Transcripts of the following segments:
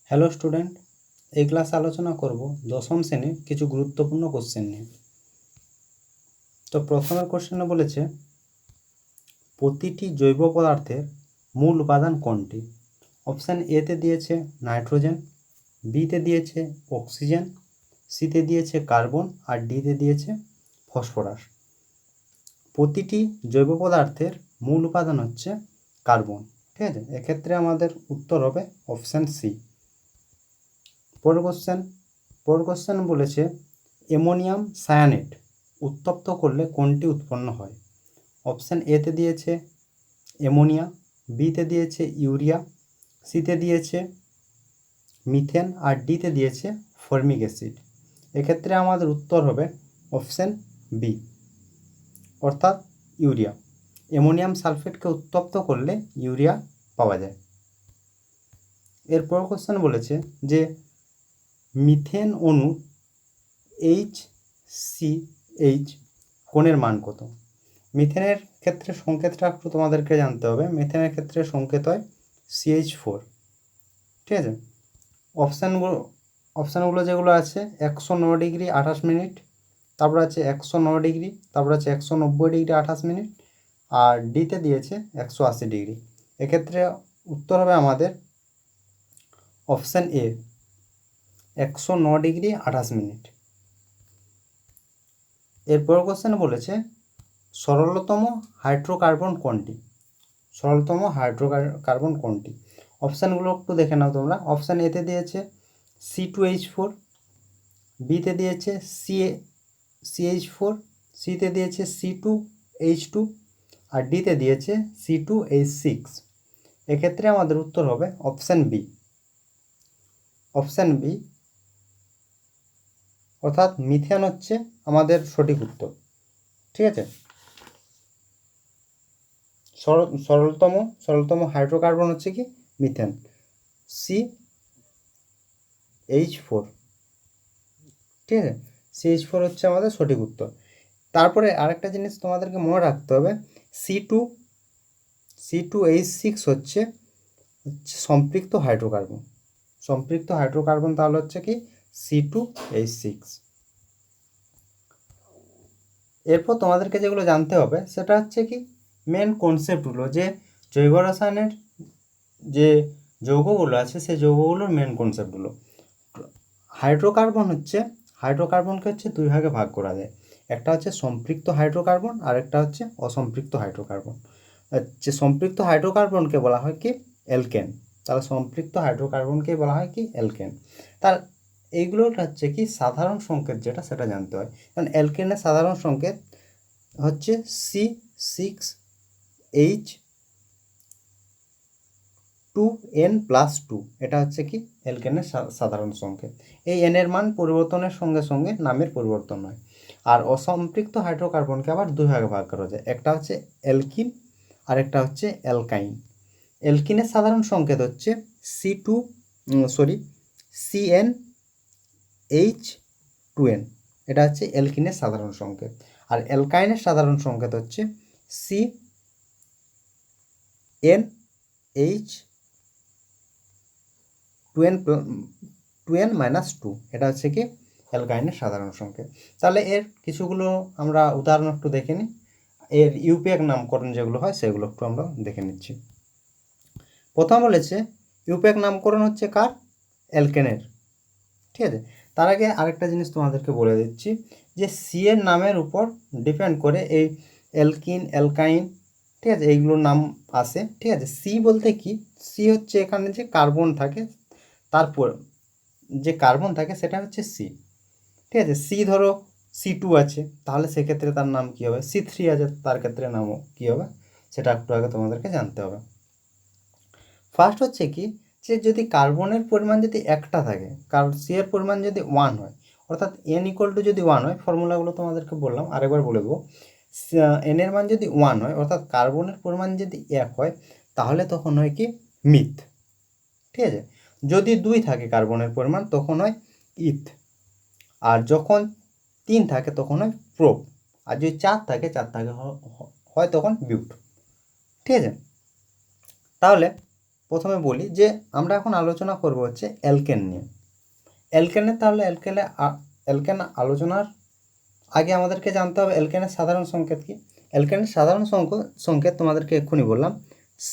Hello student, এই ক্লাসে আলোচনা করব দশম শ্রেণীর কিছু গুরুত্বপূর্ণ কোশ্চেন নিয়ে। তো প্রথমের কোশ্চেনে বলেছে প্রতিটি জৈব পদার্থের মূল উপাদান কোনটি? অপশান এতে দিয়েছে নাইট্রোজেন, বিতে দিয়েছে অক্সিজেন, সিতে দিয়েছে কার্বন আর ডিতে দিয়েছে ফসফরাস। প্রতিটি জৈব পদার্থের মূল উপাদান হচ্ছে কার্বন। ঠিক আছে, এক্ষেত্রে আমাদের উত্তর হবে অপশান সি। পরের কোশ্চেন বলেছে অ্যামোনিয়াম সায়ানেট উত্তপ্ত করলে কোনটি উৎপন্ন হয়? অপশান এতে দিয়েছে অ্যামোনিয়া, বিতে দিয়েছে ইউরিয়া, সিতে দিয়েছে মিথেন আর ডিতে দিয়েছে ফর্মিক অ্যাসিড। এক্ষেত্রে আমাদের উত্তর হবে অপশান বি, অর্থাৎ ইউরিয়া। অ্যামোনিয়াম সালফেটকে উত্তপ্ত করলে ইউরিয়া পাওয়া যায়। এরপর কোশ্চেন বলেছে যে মিথেন অণু HCH কোণের মান কত? মিথেনের ক্ষেত্রে সংকেতটা একটু তোমাদেরকে জানতে হবে। মিথেনের ক্ষেত্রে সংকেত হয় CH4। ঠিক আছে, অপশানগুলো যেগুলো আছে 109 ডিগ্রি 28 মিনিট, তারপর আছে 109 ডিগ্রি, তারপর আছে 190 ডিগ্রি 28 মিনিট, আর ডিতে দিয়েছে 180 ডিগ্রি। এক্ষেত্রে উত্তর হবে আমাদের অপশান এ, 109 ডিগ্রি 28 মিনিট। এরপর কোশ্চেন বলেছে সরলতম হাইড্রোকার্বন কোনটি? সরলতম হাইড্রোকার্বন কোনটি? অপশানগুলো একটু দেখে নাও তোমরা। অপশান এতে দিয়েছে C2H4, বিতে দিয়েছে CH4, সিতে দিয়েছে C2H2 আর ডিতে দিয়েছে C2H6। এক্ষেত্রে আমাদের উত্তর হবে অপশান বি, অর্থাৎ মিথেন হচ্ছে আমাদের সঠিক উত্তর। ঠিক আছে, সরলতম হাইড্রোকার্বন হচ্ছে কি মিথেন, CH4। ঠিক আছে, CH4 হচ্ছে আমাদের সঠিক উত্তর। তারপরে আরেকটা জিনিস তোমাদেরকে মনে রাখতে হবে, C2H6 হচ্ছে সম্পৃক্ত হাইড্রোকার্বন। তাহলে হচ্ছে কি C2H6। এরপর তোমাদেরকে যেগুলো জানতে হবে সেটা হচ্ছে কি মেন কনসেপ্টগুলো, যে জৈব রসায়নের যে যৌগগুলো আছে সেই যৌগগুলোর মেন কনসেপ্টগুলো। হাইড্রোকার্বনকে হচ্ছে দুই ভাগে ভাগ করা যায়। একটা হচ্ছে সম্পৃক্ত হাইড্রোকার্বন আর একটা হচ্ছে অসম্পৃক্ত হাইড্রোকার্বন। যে সম্পৃক্ত হাইড্রোকার্বনকে বলা হয় কি অ্যালকেন। তাহলে সম্পৃক্ত হাইড্রোকার্বনকে বলা হয় কি অ্যালকেন। তার এইগুলো হচ্ছে কি সাধারণ সংকেত যেটা সেটা জানতে হয়। কারণ অ্যালকেনের সাধারণ সংকেত হচ্ছে C6H2N+2। এটা হচ্ছে কি অ্যালকেনের সাধারণ সংকেত। এই এনের মান পরিবর্তনের সঙ্গে সঙ্গে নামের পরিবর্তন হয়। আর অসম্পৃক্ত হাইড্রোকার্বনকে আবার দুই ভাগে ভাগ করা যায়, একটা হচ্ছে অ্যালকিন আর একটা হচ্ছে অ্যালকাইন। অ্যালকিনের সাধারণ সংকেত হচ্ছে CnH2n। এটা হচ্ছে অ্যালকিনের সাধারণ সংকেত। আর অ্যালকাইনের সাধারণ সংকেত হচ্ছে CnH2n-2। এটা হচ্ছে কি অ্যালকাইনের সাধারণ সংকেত। তাহলে এর কিছুগুলো আমরা উদাহরণ একটু দেখে নিই। এর ইউপিএক নামকরণ যেগুলো হয় সেগুলো একটু আমরা দেখে নিচ্ছি। প্রথম বলেছে ইউপিএক নামকরণ হচ্ছে কার? অ্যালকেনের। ঠিক আছে, তার আগে আরেকটা জিনিস তোমাদেরকে বলে দিচ্ছি যে সি এর নামের উপর ডিপেন্ড করে এই অ্যালকিন, অ্যালকাইন, ঠিক আছে, এইগুলোর নাম আসে। ঠিক আছে, সি বলতে কি, সি হচ্ছে এখানে যে কার্বন থাকে, তারপর যে কার্বন থাকে সেটা হচ্ছে সি। ঠিক আছে, সি ধরো C2 আছে, তাহলে সেক্ষেত্রে তার নাম কী হবে? C3 আছে, তার ক্ষেত্রে নামও কী হবে সেটা একটু আগে তোমাদেরকে জানতে হবে। ফার্স্ট হচ্ছে কি, যে যদি কার্বনের পরিমাণ যদি একটা থাকে, কারণ সি এর পরিমাণ যদি 1 হয়, অর্থাৎ N=, যদি 1 হয়, ফর্মুলাগুলো তোমাদেরকে বললাম, আরেকবার বলে দেবো। N এর মান যদি 1 হয়, অর্থাৎ কার্বনের পরিমাণ যদি 1 হয়, তাহলে তখন হয় কি মিথ। ঠিক আছে, যদি 2 থাকে কার্বনের পরিমাণ তখন হয় ইথ, আর যখন 3 থাকে তখন হয় প্রোপ, আর যদি 4 থাকে হয় তখন বিউট। ঠিক আছে, তাহলে প্রথমে বলি যে আমরা এখন আলোচনা করব হচ্ছে অ্যালকেন নিয়ে। অ্যালকেনের তাহলে অ্যালকেন আলোচনার আগে আমাদেরকে জানতে হবে অ্যালকেনের সাধারণ সংকেত কি। অ্যালকেনের সাধারণ সংকেত তোমাদেরকে এক্ষুনি বললাম,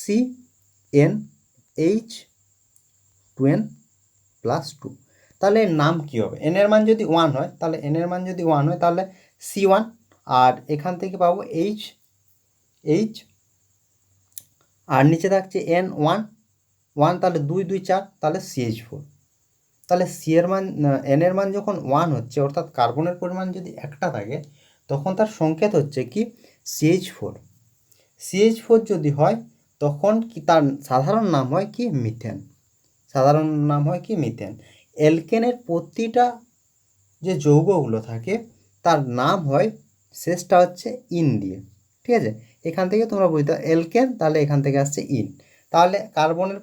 CnH2n+2। তাহলে এর নাম কী হবে? এন এর মান যদি 1 হয় তাহলে তাহলে C1, আর এখান থেকে পাবো H, আর নিচে থাকছে N1, তাহলে 2 2 4, তাহলে CH4। তাহলে এন এর মান যখন 1 হচ্ছে, অর্থাৎ কার্বনের পরিমাণ যদি একটা থাকে, তখন তার সংকেত হচ্ছে কি CH4 যদি হয় তখন কি তার সাধারণ নাম হয় কি মিথেন। অ্যালকেনের প্রতিটা যে যৌগগুলো থাকে তার নাম হয় শেষটা হচ্ছে ইন দিয়ে, ঠিক আছে। এখান থেকে তোমরা বুঝতে অ্যালকেন, তাহলে এখান থেকে আসছে ইন। তাহলে কার্বনের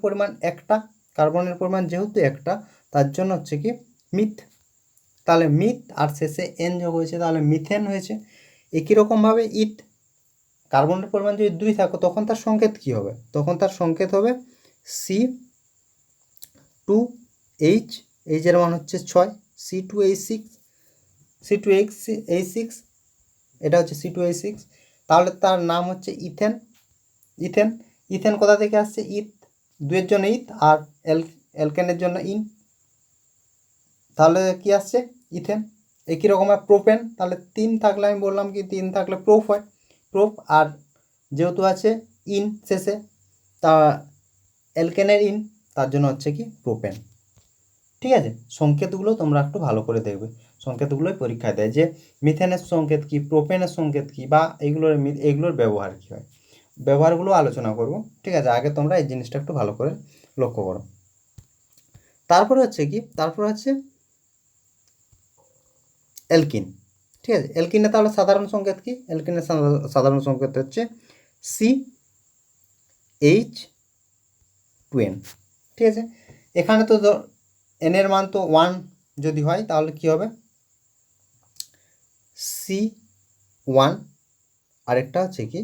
পরিমাণ যেহেতু একটা, তার জন্য হচ্ছে কি মিথ। তাহলে মিথ আর শেষে এন যোগ হয়েছে, তাহলে মিথেন হয়েছে। একই রকমভাবে কার্বনের পরিমাণ যদি 2 থাকো, তখন তার সংকেত কী হবে? তখন তার সংকেত হবে C2H, এর মান হচ্ছে 6, C2H6, এটা হচ্ছে C2H6। তাহলে তার নাম হচ্ছে ইথেন কোথা থেকে আসছে? 2 এর জন্য আর অ্যালকেনের জন্য ইন, তাহলে কি আসছে? ইথেন। একই রকমের প্রোপেন, তাহলে 3 থাকলে আমি বললাম কি 3 থাকলে প্রোপ হয়, আর যেহেতু আছে ইন শেষে, তা অ্যালকেনের ইন, তার জন্য হচ্ছে কি প্রোপেন। ঠিক আছে, সংকেতগুলো তোমরা একটু ভালো করে দেখবে, সংকেতগুলোই পরীক্ষায় দেয় যে মিথেনের সংকেত কি, প্রোপেনের সংকেত কি, বা এগুলোর ব্যবহার কী হয়, ব্যবহারগুলো আলোচনা করব। ঠিক আছে, আগে তোমরা এই জিনিসটা একটু ভালো করে লক্ষ্য করো। তারপরে হচ্ছে অ্যালকিন। ঠিক আছে, অ্যালকিনের তাহলে সাধারণ সংকেত কি? অ্যালকিনের সাধারণ সংকেত হচ্ছে CH2n। ঠিক আছে, এখানে তো এন এর মান তো 1 যদি হয় তাহলে কি হবে? C1, আরেকটা হচ্ছে কি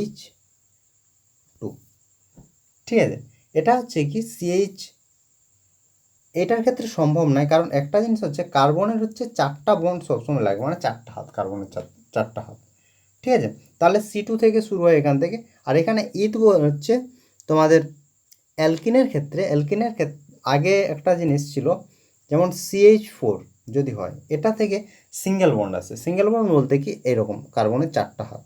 H2। ঠিক আছে, এটা হচ্ছে কি CH, এটার ক্ষেত্রে সম্ভব নয়, কারণ একটা জিনিস হচ্ছে কার্বনের হচ্ছে 4টা বন্ড সবসময় লাগে, মানে 4টা হাত, কার্বনের 4টা হাত। ঠিক আছে, তাহলে C2 থেকে শুরু হয় এখান থেকে। আর এখানে হচ্ছে তোমাদের অ্যালকিনের ক্ষেত্রে আগে একটা জিনিস ছিল, যেমন CH4 যদি হয়, এটা থেকে সিঙ্গেল বন্ড আসে। সিঙ্গেল বন্ড বলতে কি এরকম কার্বনের 4টা হাত।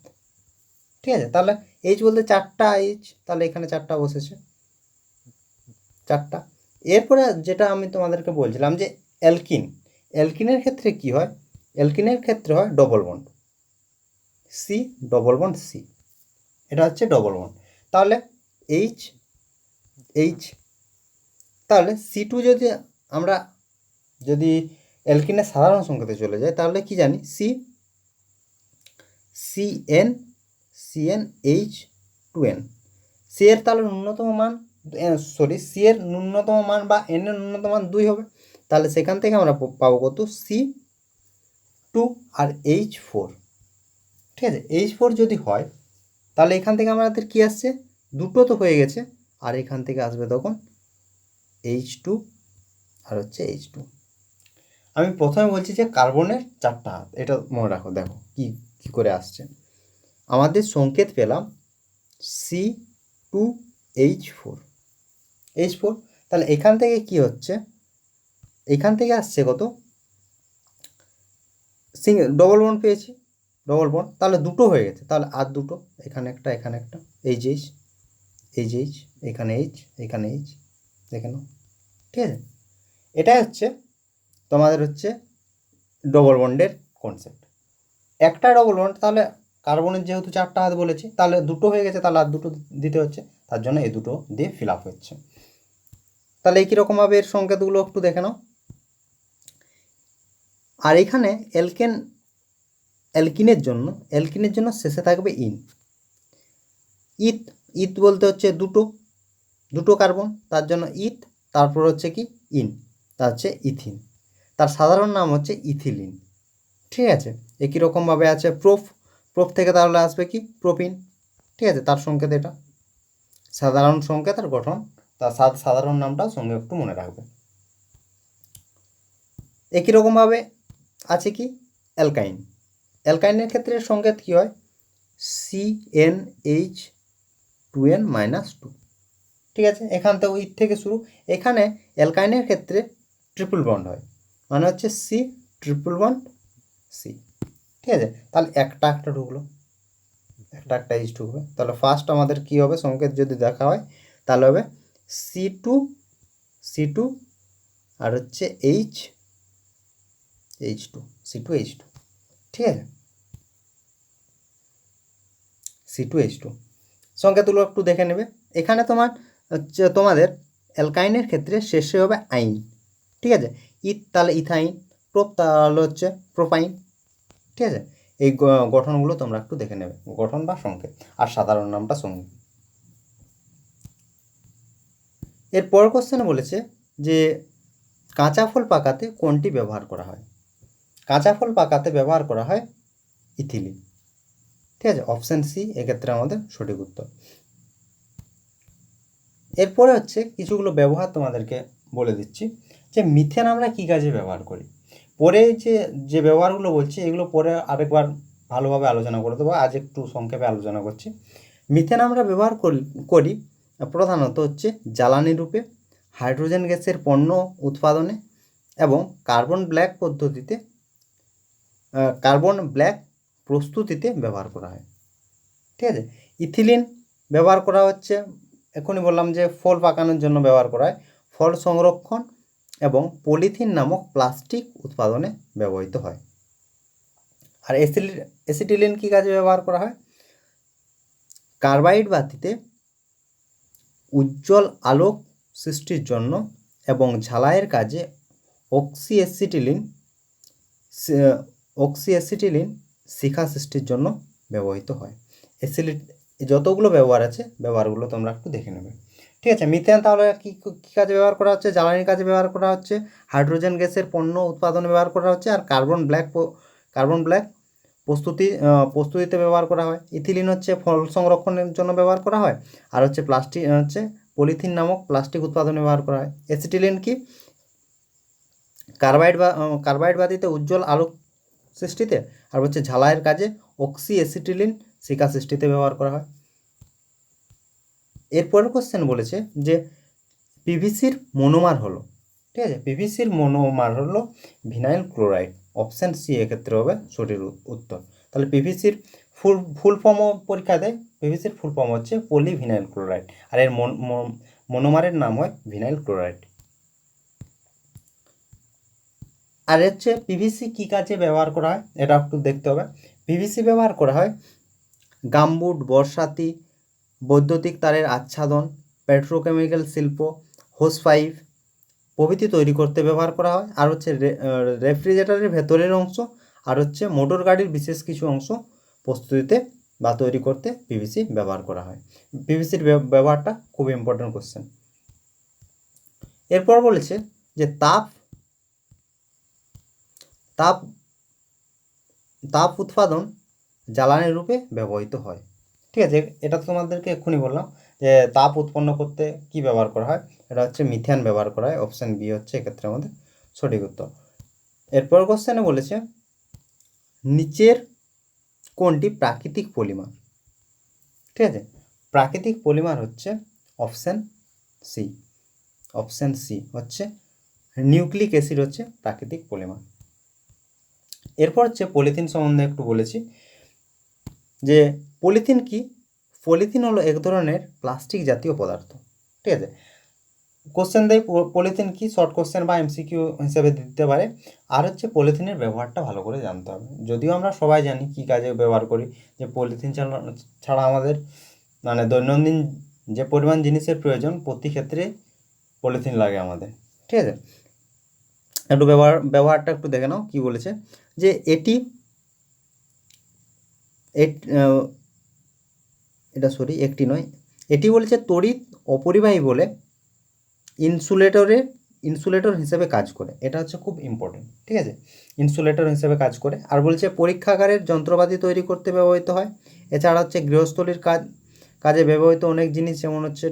ঠিক আছে, তাহলে H বলতে 4টা H, তাহলে এখানে 4টা বসেছে, 4টা। এরপরে যেটা আমি তোমাদেরকে বলছিলাম যে অ্যালকিনের ক্ষেত্রে কি হয়? অ্যালকিনের ক্ষেত্রে হয় ডবল বন্ড, C, এটা হচ্ছে ডবল বন্ড। তাহলে H, তাহলে C2 আমরা যদি অ্যালকিনের সাধারণ সংকেতে চলে যায়, তাহলে কি জানি? CnH2n। সি এর তাহলে ন্যূনতম মান, সি এর ন্যূনতম মান বা এন এর ন্যূনতম মান 2 হবে। তাহলে সেখান থেকে আমরা পাবো কত? C2 আর H4। ঠিক আছে, H4 যদি হয় তাহলে এখান থেকে আমাদের কি আসছে? 2 তো হয়ে গেছে, আর এখান থেকে আসবে তখন H2 আর হচ্ছে H2। আমি প্রথমে বলছি যে কার্বনের 4টা হাত, এটা মনে রাখো। দেখো কি করে আসছে। আমাদের সংকেত পেলাম C2H4, তাহলে এখান থেকে কি হচ্ছে? এখান থেকে আসছে কত? ডবল বন্ড পেয়েছি, ডবল বন্ড, তাহলে 2 হয়ে গেছে, তাহলে আর 2, এখানে একটা, এখানে একটা, H, এখানে H, দেখে নাও। ঠিক আছে, এটাই হচ্ছে তোমাদের হচ্ছে ডবল বন্ডের কনসেপ্ট। একটা ডবল বন্ড, তাহলে কার্বনের যেহেতু 4টা হাত বলেছি, তাহলে 2 হয়ে গেছে, তাহলে আর 2 দিতে হচ্ছে, তার জন্য এই 2 দিয়ে ফিল আপ হচ্ছে। তাহলে একই রকমভাবে এর সংকেতগুলো একটু দেখে নাও। আর এখানে অ্যালকিনের জন্য শেষে থাকবে ইথ বলতে হচ্ছে 2 কার্বন, তার জন্য ইথ, তারপর হচ্ছে কি ইন, তা হচ্ছে ইথিন। তার সাধারণ নাম হচ্ছে ইথিলিন। ঠিক আছে, একই রকমভাবে আছে প্রোপ থেকে তাহলে আসবে কি প্রোপিন। ঠিক আছে, তার সংকেত এটা সাধারণ সংকেত আর গঠন, তার সাধারণ নামটাও সঙ্গে একটু মনে রাখবে। একই রকমভাবে আছে কি অ্যালকাইন। অ্যালকাইনের ক্ষেত্রে সংকেত কী হয়, CnH2n-2। ঠিক আছে, এখান থেকে ইথ থেকে শুরু। এখানে অ্যালকাইনের ক্ষেত্রে ট্রিপল বন্ড হয়, মানে হচ্ছে C+C। ঠিক আছে, তাহলে একটা ঢুকলো, একটা H ঢুকবে। তাহলে ফার্স্ট আমাদের কি হবে, সংকেত যদি দেখা হয় তাহলে হবে C2 আর হচ্ছে C2H2। ঠিক আছে, C2H2 সংকেতগুলো একটু দেখে নেবে। এখানে তোমাদের অ্যালকাইনের ক্ষেত্রে শেষে হবে আইন। ঠিক আছে, তাহলে ইথাইন, প্রোপ তাহলে হচ্ছে প্রোপাইন। ঠিক আছে, এই গঠনগুলো তোমরা একটু দেখে নেবে, গঠন বা সংকেত, আর সাধারণ নামটা সঙ্গে। এর পরের কোশ্চেনে বলেছে যে কাঁচা ফল পাকাতে কোনটি ব্যবহার করা হয়। কাঁচা ফল পাকাতে ব্যবহার করা হয় ইথিলিন। ঠিক আছে, অপশান সি এক্ষেত্রে আমাদের সঠিক উত্তর। এরপরে হচ্ছে কিছুগুলো ব্যবহার তোমাদেরকে বলে দিচ্ছি, যে মিথেন আমরা কী কাজে ব্যবহার করি। পরে যে ব্যবহারগুলো বলছি এগুলো পরে আরেকবার ভালোভাবে আলোচনা করে দেবো, আজ একটু সংক্ষেপে আলোচনা করছি। মিথেন আমরা ব্যবহার করি প্রধানত হচ্ছে জ্বালানি রূপে, হাইড্রোজেন গ্যাসের পণ্য উৎপাদনে এবং কার্বন ব্ল্যাক প্রস্তুতিতে ব্যবহার করা হয়। ঠিক আছে, ইথিলিন ব্যবহার করা হচ্ছে, এখনই বললাম যে ফল পাকানোর জন্য ব্যবহার করা হয়, ফল সংরক্ষণ এবং পলিথিন নামক প্লাস্টিক উৎপাদনে ব্যবহৃত হয়। আর অ্যাসিটিলিন কী কাজে ব্যবহার করা হয়, কার্বাইড বাতিতে উজ্জ্বল আলোক সৃষ্টির জন্য এবং ঝালাইয়ের কাজে অক্সিঅ্যাসিটিলিন শিখা সৃষ্টির জন্য ব্যবহৃত হয়। যতগুলো ব্যবহার আছে ব্যবহারগুলো তোমরা একটু দেখে নেবে। ঠিক আছে, মিথেন তাহলে কী কাজে ব্যবহার করা হচ্ছে, জ্বালানির কাজে ব্যবহার করা হচ্ছে, হাইড্রোজেন গ্যাসের পণ্য উৎপাদনে ব্যবহার করা হচ্ছে, আর কার্বন ব্ল্যাক প্রস্তুতিতে ব্যবহার করা হয়। ইথিলিন হচ্ছে ফল সংরক্ষণের জন্য ব্যবহার করা হয়, আর হচ্ছে পলিথিন নামক প্লাস্টিক উৎপাদনে ব্যবহার করা হয়। অ্যাসিটিলিন কি, কার্বাইড বাতিতে উজ্জ্বল আলোক সৃষ্টিতে, আর হচ্ছে ঝালাইয়ের কাজে অক্সিঅ্যাসিটিলিন শিখা সৃষ্টিতে ব্যবহার করা হয়। এরপরের কোশ্চেন বলেছে যে পিভিসির মনোমার হলো। ঠিক আছে, পিভিসির মনোমার হলো ভিনাইল ক্লোরাইড। অপশান সি এক্ষেত্রে হবে সঠিক উত্তর। তাহলে পিভিসির ফুল ফর্মও পরীক্ষা দেয়, পিভিসির ফুল ফর্ম হচ্ছে পলিভিনাইল ক্লোরাইড, আর এর মনোমারের নাম হয় ভিনাইল ক্লোরাইড। আর হচ্ছে পিভিসি কী কাজে ব্যবহার করা হয় এটা একটু দেখতে হবে। পিভিসি ব্যবহার করা হয় গামবুট, বর্ষাতি, বৈদ্যুতিক তারের আচ্ছাদন, পেট্রোকেমিক্যাল শিল্প, হোস পাইপ প্রভৃতি তৈরি করতে ব্যবহার করা হয়। আর হচ্ছে রেফ্রিজারেটরের ভেতরের অংশ, আর হচ্ছে মোটর গাড়ির বিশেষ কিছু অংশ প্রস্তুতিতে বা তৈরি করতে পিভিসি ব্যবহার করা হয়। পিভিসির ব্যবহারটা খুব ইম্পর্টেন্ট কোশ্চেন। এরপর বলেছে যে তাপ উৎপাদন জ্বালানি রূপে ব্যবহৃত হয়। ঠিক আছে, এটা তোমাদেরকে এক্ষুনি বললাম যে তাপ উৎপন্ন করতে কি ব্যবহার করা হয়, এটা হচ্ছে মিথেন ব্যবহার করা হয়। অপশান বি হচ্ছে এক্ষেত্রে আমাদের সঠিক উত্তর। এরপর কোশ্চেনে বলেছে নিচের কোনটি প্রাকৃতিক পলিমার। ঠিক আছে, প্রাকৃতিক পলিমার হচ্ছে অপশান সি হচ্ছে নিউক্লিক অ্যাসিড হচ্ছে প্রাকৃতিক পলিমার। এরপর হচ্ছে পলিথিন সম্বন্ধে একটু বলেছি যে পলিথিন কি, পলিথিন হলো এক ধরনের প্লাস্টিক জাতীয় পদার্থ। ঠিক আছে, কোশ্চেন দেয় পলিথিন কি, শর্ট কোশ্চেন বা এমসিকিউ হিসেবে দিতে পারে। আর হচ্ছে পলিথিনের ব্যবহারটা ভালো করে জানতে হবে। যদিও আমরা সবাই জানি কী কাজে ব্যবহার করি, যে পলিথিন ছাড়া আমাদের মানে দৈনন্দিন যে পরিমাণ জিনিসের প্রয়োজন প্রতি ক্ষেত্রে পলিথিন লাগে আমাদের। ঠিক আছে, একটু ব্যবহারটা একটু দেখে নাও। কী বলেছে যে এটি বলেছে তড়িৎ অপরিবাহী বলে ইনসুলেটর হিসেবে কাজ করে। এটা হচ্ছে খুব ইম্পর্টেন্ট। ঠিক আছে, ইনসুলেটর হিসেবে কাজ করে। আর বলছে পরীক্ষাগারের যন্ত্রপাতি তৈরি করতে ব্যবহৃত হয়। এছাড়া হচ্ছে গৃহস্থলীর কাজে ব্যবহৃত অনেক জিনিস যেমন হচ্ছে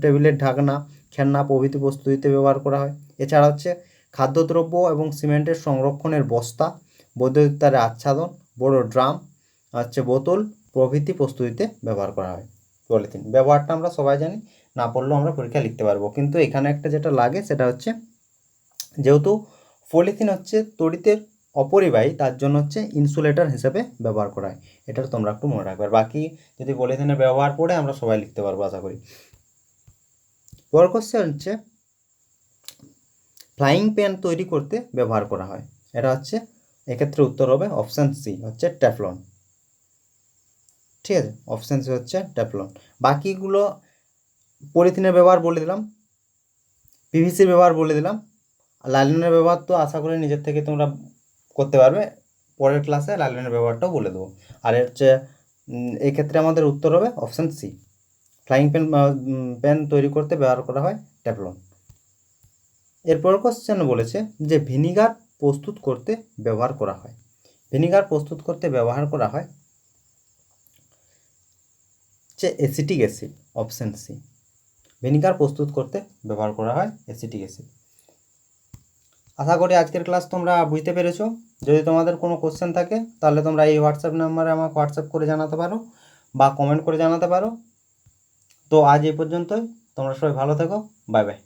টেবিলের ঢাকনা, খেলনা প্রভৃতি প্রস্তুতিতে ব্যবহার করা হয়। এছাড়া হচ্ছে খাদ্যদ্রব্য এবং সিমেন্টের সংরক্ষণের বস্তা, বৈদ্যুতিক তারে আচ্ছাদন, বড় ড্রাম, হচ্ছে বোতল প্রভৃতি প্রস্তুতিতে ব্যবহার করা হয়। পলিথিন ব্যবহারটা আমরা সবাই জানি, না পড়লেও আমরা পরীক্ষায় লিখতে পারবো। কিন্তু এখানে একটা যেটা লাগে সেটা হচ্ছে, যেহেতু পলিথিন হচ্ছে তড়িতের অপরিবাহী, তার জন্য হচ্ছে ইনসুলেটর হিসেবে ব্যবহার করা হয়। এটা তোমরা একটু মনে রাখবে। আর বাকি যদি পলিথিনের ব্যবহার পড়ে আমরা সবাই লিখতে পারবো আশা করি। পরের কোশ্চেন হচ্ছে ফ্লাইং প্যান তৈরি করতে ব্যবহার করা হয়। এটা হচ্ছে এক্ষেত্রে উত্তর হবে অপশান সি, হচ্ছে টেফলন। ঠিক আছে, অপশান সি হচ্ছে টেফলন। বাকিগুলো পলিথিনের ব্যবহার বলে দিলাম, পিভিসির ব্যবহার বলে দিলাম, লাইলনের ব্যবহার তো আশা করি নিজের থেকে তোমরা করতে পারবে, পরের ক্লাসে লাইলনের ব্যবহারটাও বলে দেবো। আর হচ্ছে এক্ষেত্রে আমাদের উত্তর হবে অপশান সি, ফ্লাইং প্যান তৈরি করতে ব্যবহার করা হয় টেফলন। এরপর কোশ্চেন বলেছে যে ভিনিগার প্রস্তুত করতে ব্যবহার করা হয়। ভিনিগার প্রস্তুত করতে ব্যবহার করা হয় যে acetic acid, option C. Vinegar প্রস্তুত করতে ব্যবহার করা হয় অ্যাসিটিক অ্যাসিড। আশা করি আজকের ক্লাস তোমরা বুঝতে পেরেছো। যদি তোমাদের কোনো কোশ্চেন থাকে তাহলে তোমরা এই হোয়াটসঅ্যাপ নাম্বারে আমাকে হোয়াটসঅ্যাপ করে জানাতে পারো বা কমেন্ট করে জানাতে পারো। তো আজ এই পর্যন্তই, তোমরা সবাই ভালো থেকো, বাই বাই।